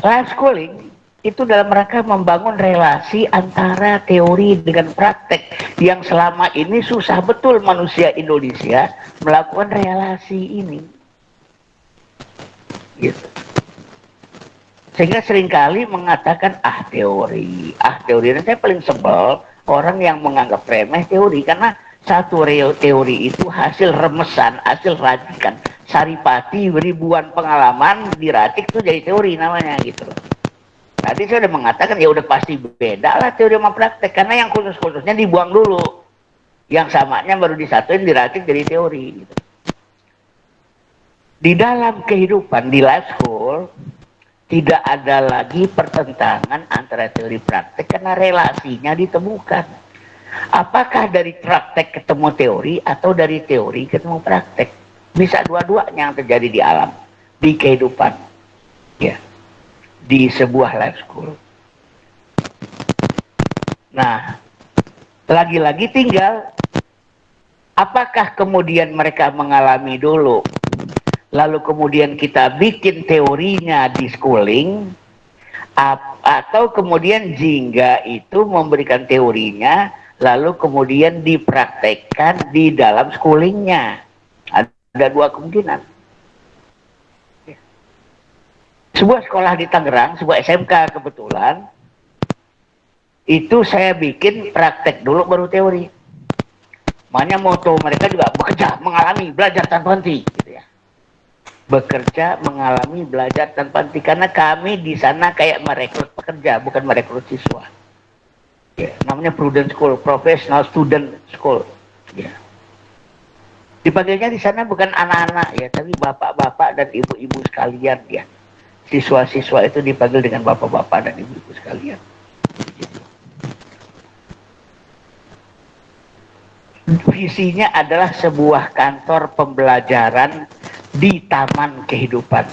Life schooling itu dalam rangka membangun relasi antara teori dengan praktek yang selama ini susah betul manusia Indonesia melakukan relasi ini. Gitu. Sehingga seringkali mengatakan teori. Dan saya paling sebel orang yang menganggap remeh teori, karena satu teori itu hasil remesan, hasil racikan saripati ribuan pengalaman diracik itu jadi teori namanya gitu. Tadi saya udah mengatakan ya udah pasti beda lah teori sama praktek, karena yang khusus-khususnya dibuang dulu, yang samanya baru disatuin diracik jadi teori gitu. Di dalam kehidupan di life school tidak ada lagi pertentangan antara teori praktek karena relasinya ditemukan. Apakah dari praktek ketemu teori atau dari teori ketemu praktek? Bisa dua-duanya yang terjadi di alam, di kehidupan, ya, di sebuah life school. Nah, lagi-lagi tinggal apakah kemudian mereka mengalami dulu, lalu kemudian kita bikin teorinya di schooling, atau kemudian jingga itu memberikan teorinya lalu kemudian dipraktekkan di dalam schoolingnya. Ada dua kemungkinan. Sebuah sekolah di Tangerang, sebuah SMK kebetulan, itu saya bikin praktek dulu baru teori. Makanya moto mereka juga bekerja, mengalami, belajar tanpa henti gitu ya. Bekerja, mengalami, belajar tanpa henti, karena kami di sana kayak merekrut pekerja, bukan merekrut siswa. Ya, namanya Prudent School, Professional Student School. Ya. Dipanggilnya di sana bukan anak-anak ya, tapi bapak-bapak dan ibu-ibu sekalian ya. Siswa-siswa itu dipanggil dengan bapak-bapak dan ibu-ibu sekalian. Visinya adalah sebuah kantor pembelajaran di taman kehidupan.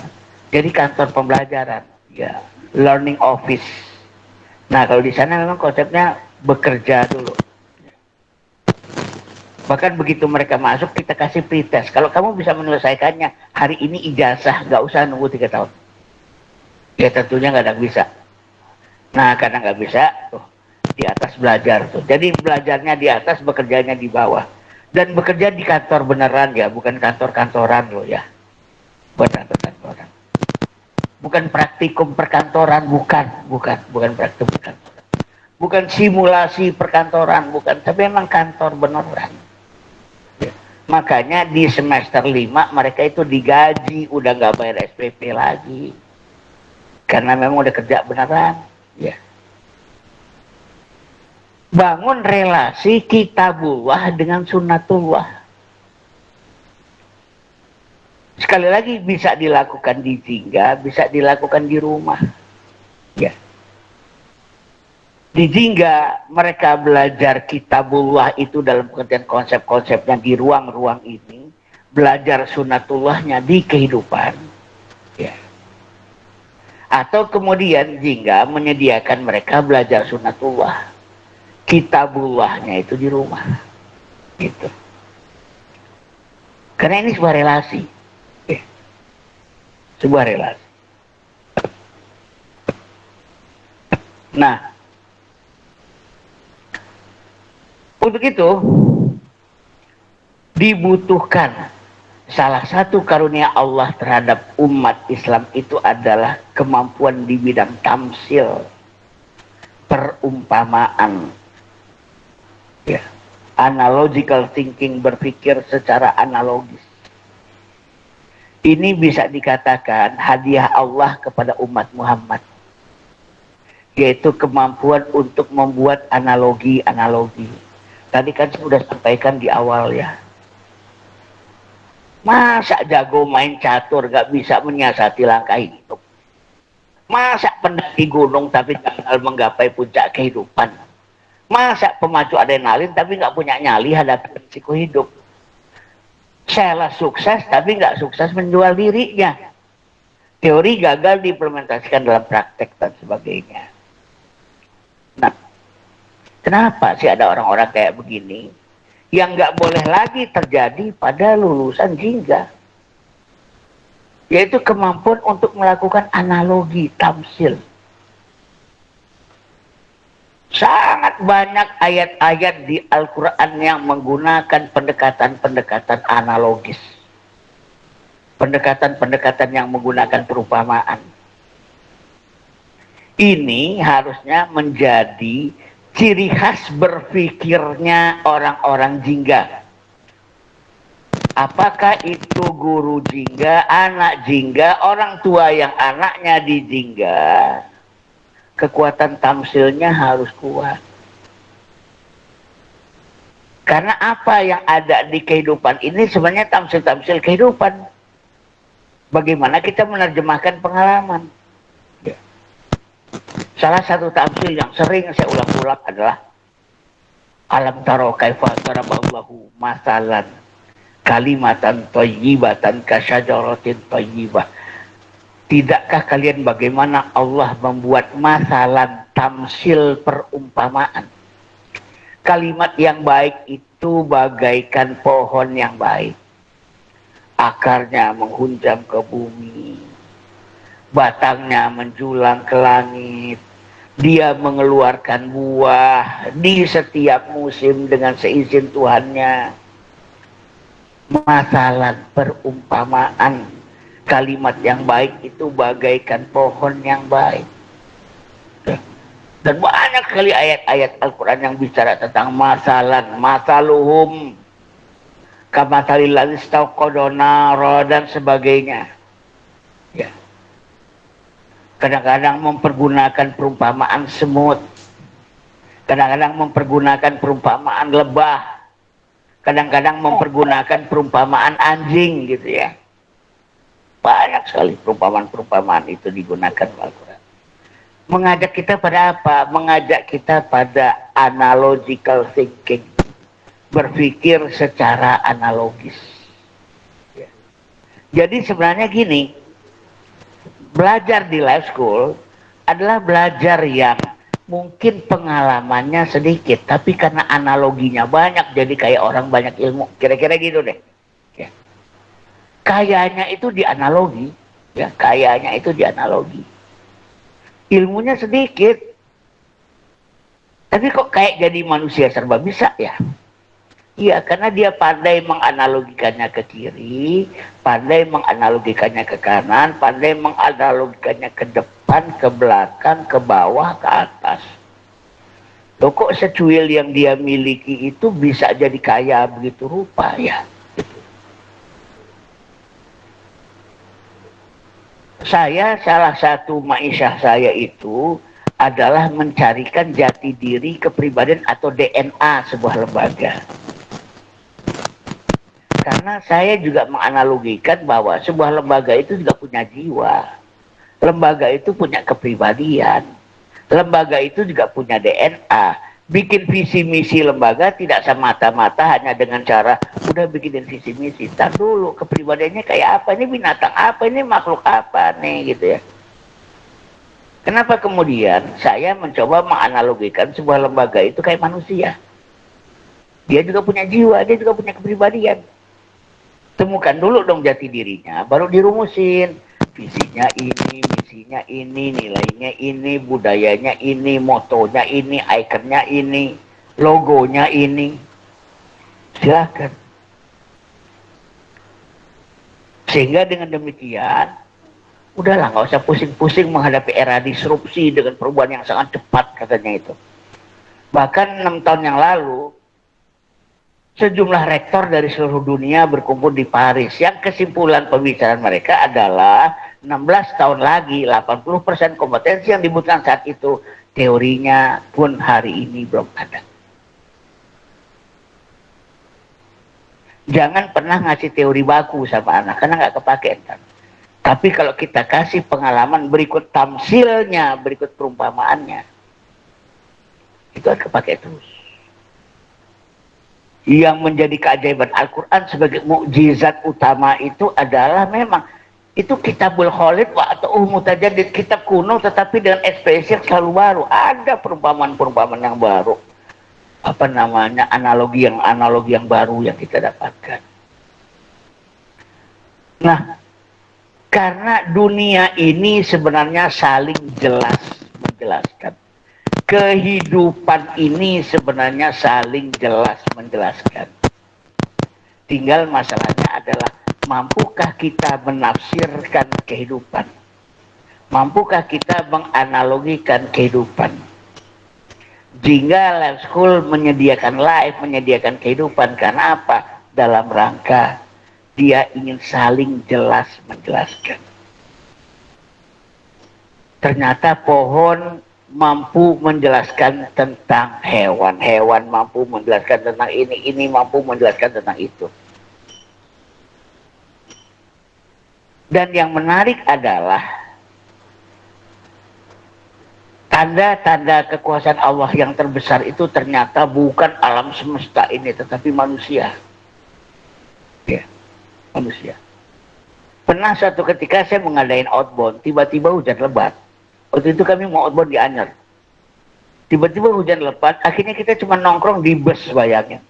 Jadi kantor pembelajaran, ya, learning office. Nah, kalau di sana memang konsepnya bekerja dulu. Bahkan begitu mereka masuk kita kasih pretest. Kalau kamu bisa menyelesaikannya hari ini ijazah, nggak usah nunggu 3 tahun. Ya tentunya nggak ada bisa. Nah karena nggak bisa, tuh di atas belajar tuh. Jadi belajarnya di atas, bekerjanya di bawah. Dan bekerja di kantor beneran ya, bukan kantor-kantoran loh ya. Bukan kantor-kantoran. Bukan praktikum perkantoran, bukan praktikum perkantoran. Bukan simulasi perkantoran, bukan. Tapi memang kantor beneran. Makanya di semester 5 mereka itu digaji, udah nggak bayar SPP lagi. Karena memang udah kerja beneran. Ya. Bangun relasi kitabullah dengan sunnatullah. Sekali lagi bisa dilakukan di jingga, bisa dilakukan di rumah. Ya. Di jingga mereka belajar kitabullah itu dalam pengertian konsep-konsepnya di ruang-ruang ini, belajar sunnatullahnya di kehidupan, ya. Atau kemudian jingga menyediakan mereka belajar sunnatullah, kitabullahnya itu di rumah, gitu. Karena ini sebuah relasi, ya. Sebuah relasi. Nah, untuk itu dibutuhkan salah satu karunia Allah terhadap umat Islam itu adalah kemampuan di bidang tamsil, perumpamaan, ya, analogical thinking, berpikir secara analogis. Ini bisa dikatakan hadiah Allah kepada umat Muhammad, yaitu kemampuan untuk membuat analogi-analogi. Tadi kan saya sudah sampaikan di awal ya. Masa jago main catur gak bisa menyiasati langkah hidup? Masa pendaki gunung tapi gagal menggapai puncak kehidupan? Masa pemacu adrenalin tapi gak punya nyali hadapi risiko hidup? Sales sukses tapi gak sukses menjual dirinya. Teori gagal diimplementasikan dalam praktek dan sebagainya. Nah, kenapa sih ada orang-orang kayak begini yang nggak boleh lagi terjadi pada lulusan jingga? yaitu kemampuan untuk melakukan analogi, tamsil. Sangat banyak ayat-ayat di Al-Quran yang menggunakan pendekatan-pendekatan analogis. Pendekatan-pendekatan yang menggunakan perumpamaan. Ini harusnya menjadi ciri khas berpikirnya orang-orang jingga. Apakah itu guru jingga, anak jingga, orang tua yang anaknya di jingga, kekuatan tamsilnya harus kuat. Karena apa yang ada di kehidupan ini sebenarnya tamsil-tamsil kehidupan. Bagaimana kita menerjemahkan pengalaman. Ya. Salah satu tamsil yang sering saya ulang-ulang adalah alam taro kaifa daraballahu masalan kalimatan thayyibatan kasyajaratin thayyibah. Tidakkah kalian bagaimana Allah membuat masalan tamsil perumpamaan? Kalimat yang baik itu bagaikan pohon yang baik. Akarnya menghunjam ke bumi, batangnya menjulang ke langit. Dia mengeluarkan buah di setiap musim dengan seizin Tuhannya. Masalah perumpamaan, kalimat yang baik itu bagaikan pohon yang baik. Dan banyak sekali ayat-ayat Al-Quran yang bicara tentang masaluhum kamasalil ladzi istauqada nara dan sebagainya. Ya. Kadang-kadang mempergunakan perumpamaan semut, kadang-kadang mempergunakan perumpamaan lebah, kadang-kadang mempergunakan perumpamaan anjing gitu ya. Banyak sekali perumpamaan-perumpamaan itu digunakan Al-Quran. Mengajak kita pada apa? Mengajak kita pada analogical thinking. Berpikir secara analogis. Ya. Jadi sebenarnya gini, belajar di life school adalah belajar yang mungkin pengalamannya sedikit, tapi karena analoginya banyak, jadi kayak orang banyak ilmu. Kira-kira gitu deh. Ya. Kayanya itu di analogi, ya, kayanya itu di analogi. Ilmunya sedikit, tapi kok kayak jadi manusia serba bisa ya? Iya, karena dia pandai menganalogikannya ke kiri, pandai menganalogikannya ke kanan, pandai menganalogikannya ke depan, ke belakang, ke bawah, ke atas. Loh, kok secuil yang dia miliki itu bisa jadi kaya begitu rupa ya? Saya, salah satu ma'isyah saya itu adalah mencarikan jati diri kepribadian atau DNA sebuah lembaga. Karena saya juga menganalogikan bahwa sebuah lembaga itu juga punya jiwa. Lembaga itu punya kepribadian. Lembaga itu juga punya DNA. Bikin visi misi lembaga tidak semata-mata hanya dengan cara udah bikinin visi misi. Tar dulu kepribadiannya kayak apa, ini binatang apa, ini makhluk apa nih gitu ya. Kenapa kemudian saya mencoba menganalogikan sebuah lembaga itu kayak manusia. Dia juga punya jiwa, dia juga punya kepribadian. Temukan dulu dong jati dirinya, baru dirumusin. Visinya ini, misinya ini, nilainya ini, budayanya ini, motonya ini, ikonnya ini, logonya ini. Silakan. Sehingga dengan demikian, udahlah nggak usah pusing-pusing menghadapi era disrupsi dengan perubahan yang sangat cepat katanya itu. Bahkan 6 tahun yang lalu, sejumlah rektor dari seluruh dunia berkumpul di Paris. Yang kesimpulan pembicaraan mereka adalah 16 tahun lagi 80% kompetensi yang dibutuhkan saat itu teorinya pun hari ini belum ada. Jangan pernah ngasih teori baku sama anak karena nggak kepake kan. Tapi kalau kita kasih pengalaman berikut tamsilnya, berikut perumpamaannya, itu akan kepake terus. Yang menjadi keajaiban Al-Quran sebagai mukjizat utama itu adalah memang itu kitabul khalid atau mutajadid, kitab kuno tetapi dengan ekspresi yang selalu baru. Ada perumpamaan-perumpamaan yang baru, apa namanya, analogi yang baru yang kita dapatkan. Nah, Karena dunia ini sebenarnya saling jelas menjelaskan. Kehidupan ini sebenarnya saling jelas menjelaskan. Tinggal masalahnya adalah mampukah kita menafsirkan kehidupan? Mampukah kita menganalogikan kehidupan? Jika life school menyediakan life, menyediakan kehidupan, karena apa? Dalam rangka dia ingin saling jelas menjelaskan. Ternyata pohon mampu menjelaskan tentang hewan, hewan mampu menjelaskan tentang ini mampu menjelaskan tentang itu. Dan yang menarik adalah tanda-tanda kekuasaan Allah yang terbesar itu ternyata bukan alam semesta ini, tetapi manusia. Ya, manusia. Pernah suatu ketika saya mengadain outbound, tiba-tiba hujan lebat. Waktu itu kami mau outbound di Anyer. Tiba-tiba hujan lebat, akhirnya kita cuma nongkrong di bus, bayangin.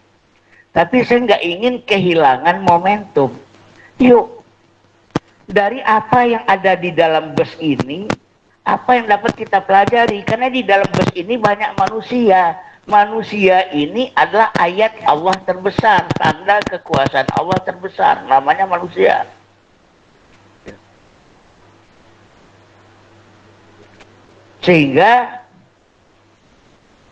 Tapi saya nggak ingin kehilangan momentum. Yuk, dari apa yang ada di dalam bus ini, apa yang dapat kita pelajari? Karena di dalam bus ini banyak manusia. Manusia ini adalah ayat Allah terbesar, tanda kekuasaan Allah terbesar, namanya manusia. Sehingga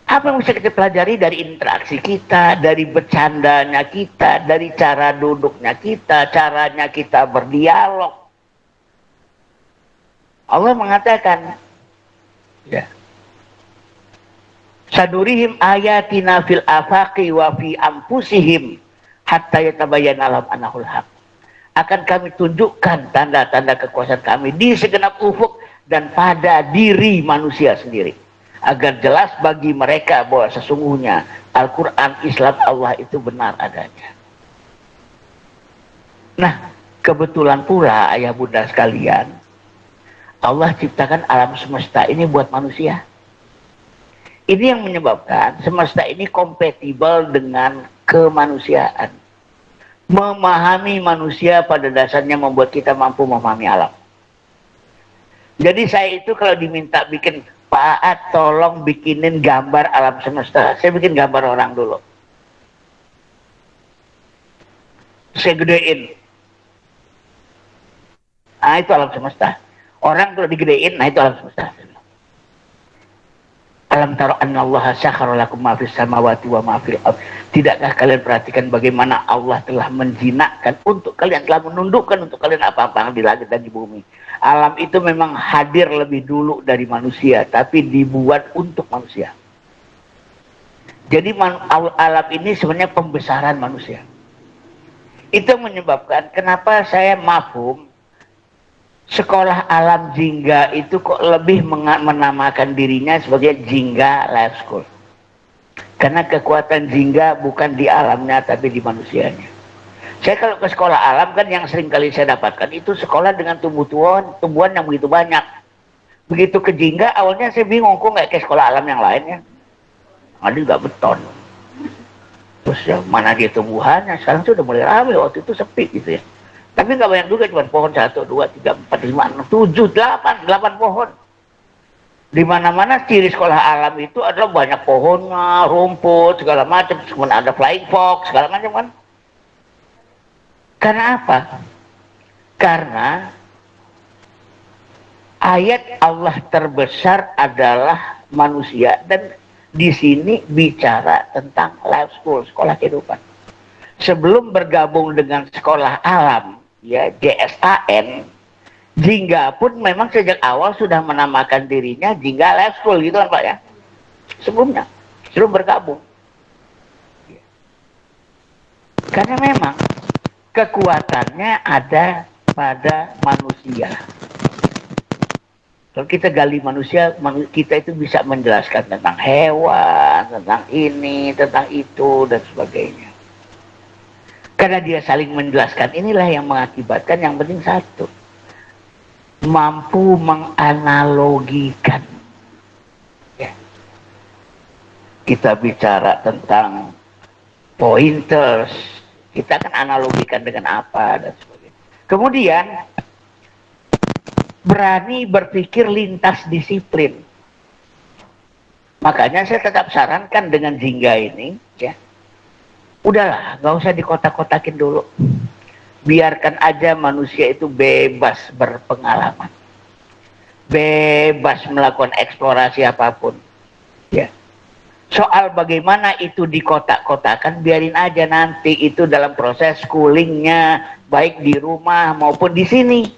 apa yang bisa kita pelajari dari interaksi kita, dari bercandanya kita, dari cara duduknya kita, caranya kita berdialog. Allah mengatakan, ya, sadurihim ayatina fil afaqi wa fi anfusihim hatta yatabayyana lahum annahul haq. Akan kami tunjukkan tanda-tanda kekuasaan kami di segenap ufuk dan pada diri manusia sendiri, agar jelas bagi mereka bahwa sesungguhnya Al-Quran, Islam, Allah itu benar adanya. Nah, kebetulan pula ayah bunda sekalian, Allah ciptakan alam semesta ini buat manusia. Ini yang menyebabkan semesta ini kompatibel dengan kemanusiaan. Memahami manusia pada dasarnya membuat kita mampu memahami alam. Jadi saya itu kalau diminta bikin, Pak Aat tolong bikinin gambar alam semesta, saya bikin gambar orang dulu. Saya gedein. Nah itu alam semesta. Orang kalau digedein, nah itu alam semesta. Alam taro annallaha sakhara lakum ma fis samawati wa ma fil ardh. Tidakkah kalian perhatikan bagaimana Allah telah menjinakkan untuk kalian, telah menundukkan untuk kalian apa-apa yang di langit dan di bumi. Alam itu memang hadir lebih dulu dari manusia, tapi dibuat untuk manusia. Jadi alam ini sebenarnya pembesaran manusia. Itu menyebabkan kenapa saya mafhum sekolah alam Jingga itu kok lebih menamakan dirinya sebagai Jingga Life School. Karena kekuatan Jingga bukan di alamnya tapi di manusianya. Saya kalau ke sekolah alam kan yang sering kali saya dapatkan itu sekolah dengan tumbuhan yang begitu banyak. Begitu ke Jingga awalnya saya bingung kok nggak kayak sekolah alam yang lainnya. Ada juga beton. Terus ya mana dia tumbuhannya, sekarang sudah mulai ramai, waktu itu sepi gitu ya. Tapi nggak banyak juga, cuma pohon 1, 2, 3, 4, 5, 6, 7, 8 pohon. Di mana-mana ciri sekolah alam itu adalah banyak pohonnya, rumput, segala macam, kemudian ada flying fox, segala macam kan. Karena apa? Karena ayat Allah terbesar adalah manusia, dan di sini bicara tentang life school, sekolah kehidupan. Sebelum bergabung dengan sekolah alam, ya JSAN, Jingga pun memang sejak awal sudah menamakan dirinya Jingga Life School gitu kan Pak ya. Sebelumnya, sebelum bergabung. Karena memang kekuatannya ada pada manusia. Kalau kita gali manusia, kita itu bisa menjelaskan tentang hewan, tentang ini, tentang itu, dan sebagainya. Karena dia saling menjelaskan, inilah yang mengakibatkan yang penting satu, mampu menganalogikan. Ya. Kita bicara tentang pointers, kita akan analogikan dengan apa dan sebagainya. Kemudian berani berpikir lintas disiplin. Makanya saya tetap sarankan dengan Jingga ini, ya, udahlah, nggak usah dikotak-kotakin dulu. Biarkan aja manusia itu bebas berpengalaman, bebas melakukan eksplorasi apapun. Ya. Soal bagaimana itu dikotak-kotakan, biarin aja nanti itu dalam proses schoolingnya, baik di rumah maupun di sini.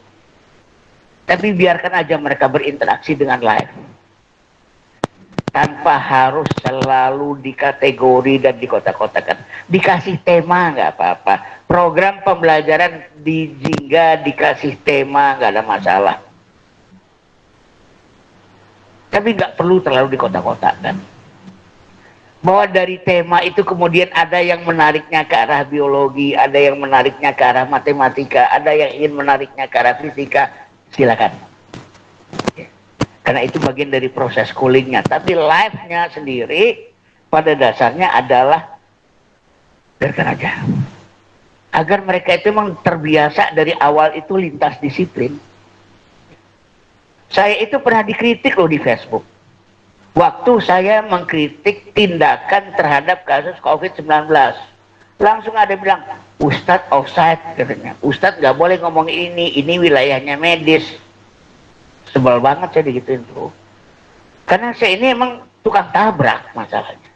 Tapi biarkan aja mereka berinteraksi dengan live. Tanpa harus selalu dikategori dan dikotak-kotakan. Dikasih tema nggak apa-apa. Program pembelajaran di Jingga dikasih tema nggak ada masalah. Tapi nggak perlu terlalu dikotak-kotakan. Bahwa dari tema itu kemudian ada yang menariknya ke arah biologi, ada yang menariknya ke arah matematika, ada yang ingin menariknya ke arah fisika, silakan. Karena itu bagian dari proses schoolingnya. Tapi live-nya sendiri pada dasarnya adalah biarkan aja. Agar mereka itu memang terbiasa dari awal itu lintas disiplin. Saya itu pernah dikritik loh di Facebook. Waktu saya mengkritik tindakan terhadap kasus COVID-19. Langsung ada bilang, Ustadz offside katanya. Ustadz gak boleh ngomong ini wilayahnya medis. Sebel banget saya digituin tuh. Karena saya ini emang tukang tabrak masalahnya.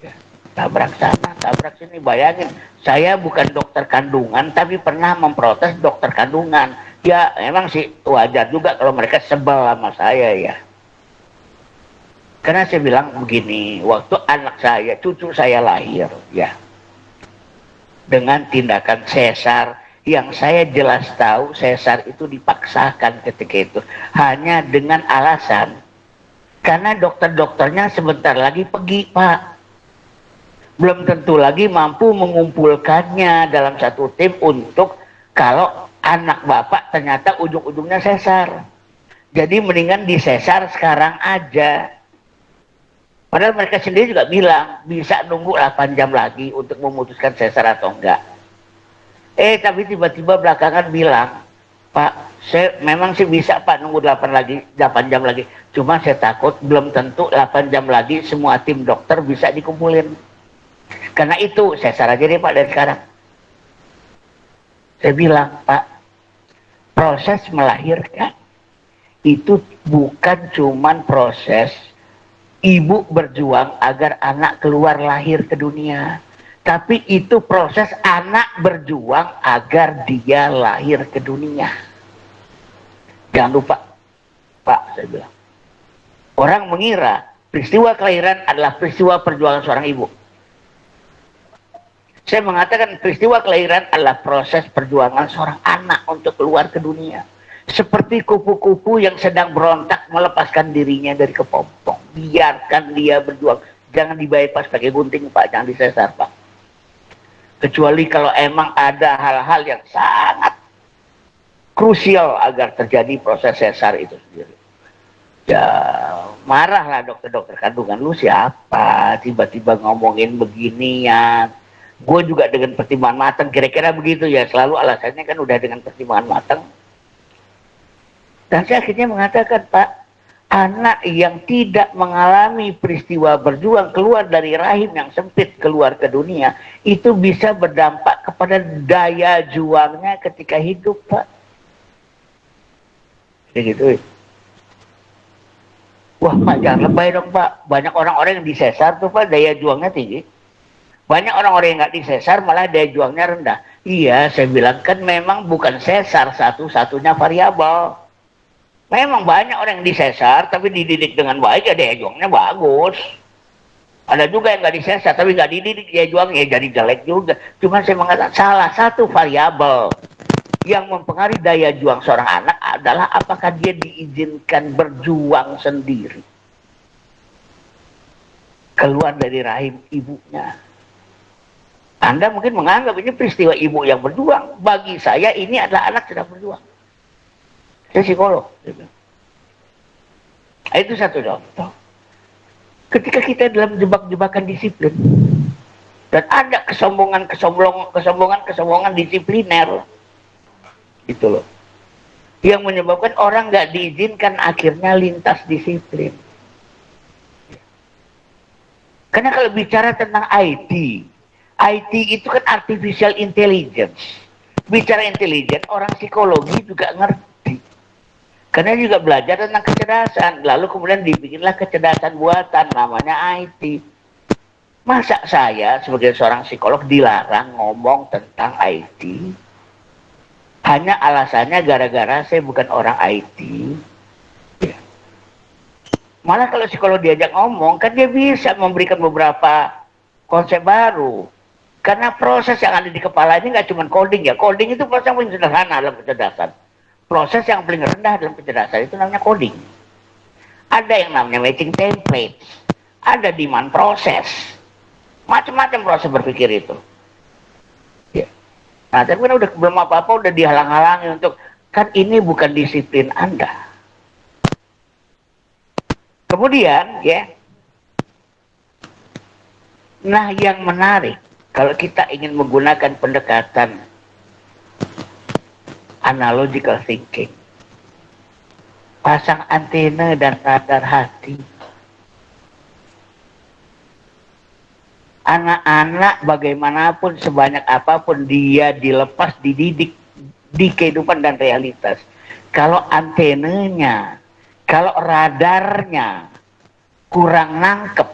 Ya, tabrak sana, tabrak sini. Bayangin, saya bukan dokter kandungan, tapi pernah memprotes dokter kandungan. Ya emang sih wajar juga kalau mereka sebel sama saya ya. Karena saya bilang begini, waktu anak saya, cucu saya lahir, ya, dengan tindakan sesar, yang saya jelas tahu sesar itu dipaksakan ketika itu, hanya dengan alasan, karena dokter-dokternya sebentar lagi pergi, Pak. Belum tentu lagi mampu mengumpulkannya dalam satu tim untuk kalau anak bapak ternyata ujung-ujungnya sesar. Jadi mendingan disesar sekarang aja. Padahal mereka sendiri juga bilang bisa nunggu 8 jam lagi untuk memutuskan sesar atau enggak. Tapi tiba-tiba belakangan bilang, Pak, saya memang sih bisa Pak nunggu 8 jam lagi. Cuma saya takut belum tentu 8 jam lagi semua tim dokter bisa dikumpulin. Karena itu sesar aja deh Pak dari sekarang. Saya bilang, Pak, proses melahirkan itu bukan cuman proses ibu berjuang agar anak keluar lahir ke dunia. Tapi itu proses anak berjuang agar dia lahir ke dunia. Jangan lupa, Pak, saya bilang. Orang mengira peristiwa kelahiran adalah peristiwa perjuangan seorang ibu. Saya mengatakan peristiwa kelahiran adalah proses perjuangan seorang anak untuk keluar ke dunia. Seperti kupu-kupu yang sedang berontak melepaskan dirinya dari kepompong. Biarkan dia berjuang. Jangan dibypass pakai gunting, Pak. Jangan disesar, Pak. Kecuali kalau emang ada hal-hal yang sangat krusial agar terjadi proses sesar itu sendiri. Ya, marahlah dokter-dokter kandungan. Lu siapa? Tiba-tiba ngomongin beginian. Gue juga dengan pertimbangan matang. Kira-kira begitu ya. Selalu alasannya kan udah dengan pertimbangan matang. Dan saya akhirnya mengatakan, Pak, anak yang tidak mengalami peristiwa berjuang keluar dari rahim yang sempit keluar ke dunia, itu bisa berdampak kepada daya juangnya ketika hidup, Pak. Kayak gitu. Wah, Pak, jangan lebay dong, Pak. Banyak orang-orang yang disesar tuh, Pak, daya juangnya tinggi. Banyak orang-orang yang nggak disesar malah daya juangnya rendah. Iya, saya bilang kan memang bukan sesar satu-satunya variabel. Memang banyak orang yang disesar tapi dididik dengan baik ya daya juangnya bagus. Ada juga yang nggak disesar tapi nggak dididik daya juangnya jadi jelek juga. Cuma saya mengatakan salah satu variabel yang mempengaruhi daya juang seorang anak adalah apakah dia diizinkan berjuang sendiri keluar dari rahim ibunya. Anda mungkin menganggap ini peristiwa ibu yang berjuang. Bagi saya ini adalah anak sedang berjuang. Saya psikolog. Itu satu contoh. Ketika kita dalam jebak-jebakan disiplin dan ada kesombongan disipliner, itu loh. yang menyebabkan orang nggak diizinkan akhirnya lintas disiplin. Karena kalau bicara tentang IT itu kan artificial intelligence. Bicara intelijen, orang psikologi juga ngerti. Karena juga belajar tentang kecerdasan. Lalu kemudian dibikinlah kecerdasan buatan, namanya IT. Masa saya sebagai seorang psikolog dilarang ngomong tentang IT? Hanya alasannya gara-gara saya bukan orang IT. Ya. Malah kalau psikolog diajak ngomong, kan dia bisa memberikan beberapa konsep baru. Karena proses yang ada di kepala ini nggak cuma coding ya. Coding itu proses yang paling sederhana dalam kecerdasan. Proses yang paling rendah dalam kecerdasan itu namanya coding. Ada yang namanya matching template. Ada demand proses. Macam-macam proses berpikir itu. Ya. Nah, tapi kan udah belum apa-apa udah dihalang-halangi untuk, kan ini bukan disiplin Anda. Kemudian ya, nah yang menarik kalau kita ingin menggunakan pendekatan analogical thinking, pasang antena dan radar hati. Anak-anak bagaimanapun sebanyak apapun dia dilepas dididik di kehidupan dan realitas, kalau antenanya, kalau radarnya kurang nangkep,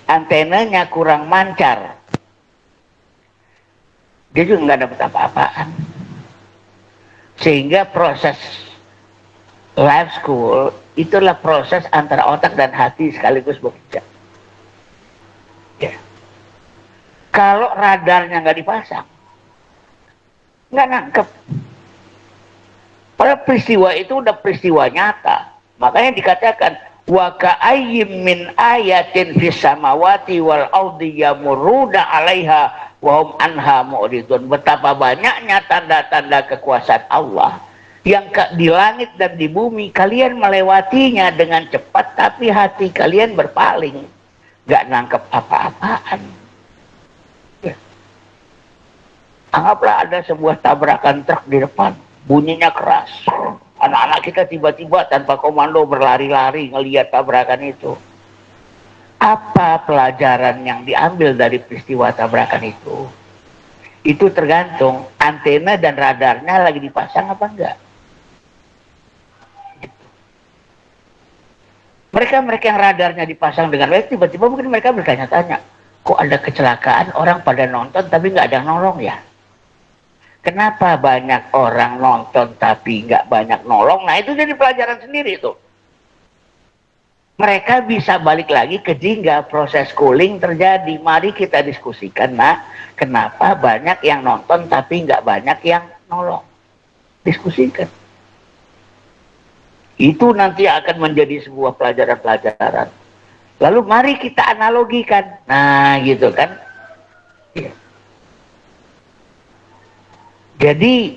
antenanya kurang mancar, dia juga nggak dapat apa-apaan. Sehingga proses life school itulah proses antara otak dan hati sekaligus bekerja. Ya. Kalau radarnya nggak dipasang, nggak nangkep. Padahal peristiwa itu udah peristiwa nyata. Makanya dikatakan wa ka'ayyim min ayatin fis samawati wal ardi yamurruna 'alaiha wa hum anha mu'ridun. Betapa banyaknya tanda-tanda kekuasaan Allah yang di langit dan di bumi, kalian melewatinya dengan cepat tapi hati kalian berpaling, nggak nangkep apa-apaan. Ya. Anggaplah ada sebuah tabrakan truk di depan, bunyinya keras. Anak-anak kita tiba-tiba tanpa komando berlari-lari ngelihat tabrakan itu. Apa pelajaran yang diambil dari peristiwa tabrakan itu? Itu tergantung antena dan radarnya lagi dipasang apa enggak. Mereka yang radarnya dipasang dengan baik, tiba-tiba mungkin mereka bertanya-tanya, kok ada kecelakaan, orang pada nonton tapi nggak ada yang nolong ya? Kenapa banyak orang nonton tapi nggak banyak nolong? Nah itu jadi pelajaran sendiri tuh. Mereka bisa balik lagi ke jingga proses schooling terjadi. Mari kita diskusikan, nah kenapa banyak yang nonton tapi nggak banyak yang nolong? Diskusikan. Itu nanti akan menjadi sebuah pelajaran-pelajaran. Lalu mari kita analogikan. Nah gitu kan. Ya. Jadi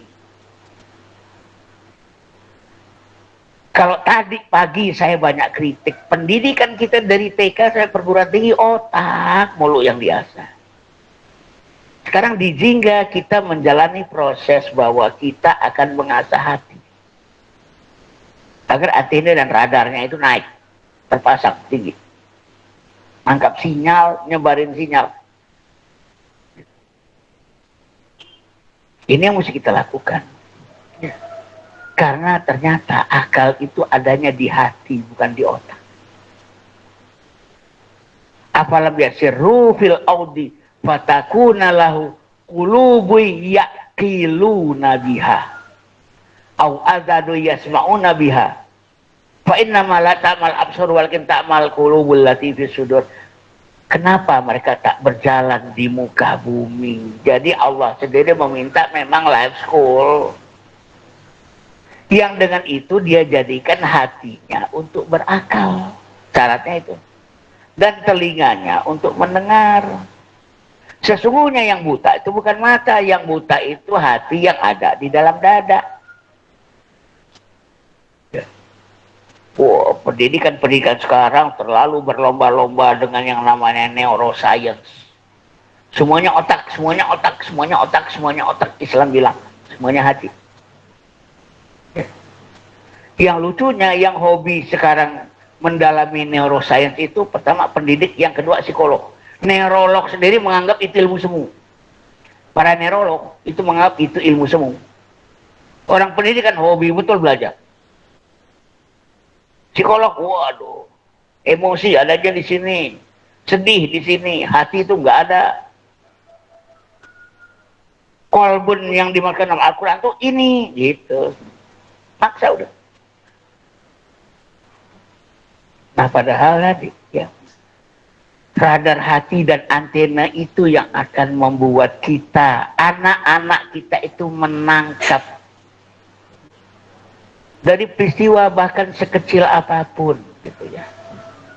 kalau tadi pagi saya banyak kritik, pendidikan kita dari TK sampai perguruan tinggi otak mulu yang diasah. Sekarang di jingga kita menjalani proses bahwa kita akan mengasah hati. Agar antena dan radarnya itu naik, terpasang tinggi. Angkap sinyal, nyebarin sinyal. Ini yang mesti kita lakukan. Ya. Karena ternyata akal itu adanya di hati, bukan di otak. Afalam yasirru fil audi fatakuna lahu qulubu yaqiluna biha au azadu yasma'una biha fa inna ma la ta'mal absar walakin ta'mal qulubul lati fis sudur. Kenapa mereka tak berjalan di muka bumi? Jadi Allah sendiri meminta memang life school. Yang dengan itu dia jadikan hatinya untuk berakal. Syaratnya itu. Dan telinganya untuk mendengar. Sesungguhnya yang buta itu bukan mata. Yang buta itu hati yang ada di dalam dada. Wow, pendidikan sekarang terlalu berlomba-lomba dengan yang namanya neuroscience. Semuanya otak, semuanya otak, semuanya otak, semuanya otak. Islam bilang, semuanya hati. Yang lucunya, yang hobi sekarang mendalami neuroscience itu pertama pendidik, yang kedua psikolog. Neurolog sendiri menganggap itu ilmu semu. Para neurolog itu menganggap itu ilmu semu. Orang pendidik kan hobi betul belajar. Psikolog, waduh, emosi ada aja di sini, sedih di sini, hati itu nggak ada. Kolbun yang dimakan dalam Al-Quran tuh ini, gitu. Paksa udah. Nah padahal tadi, ya, radar hati dan antena itu yang akan membuat kita, anak-anak kita itu menangkap dari peristiwa bahkan sekecil apapun.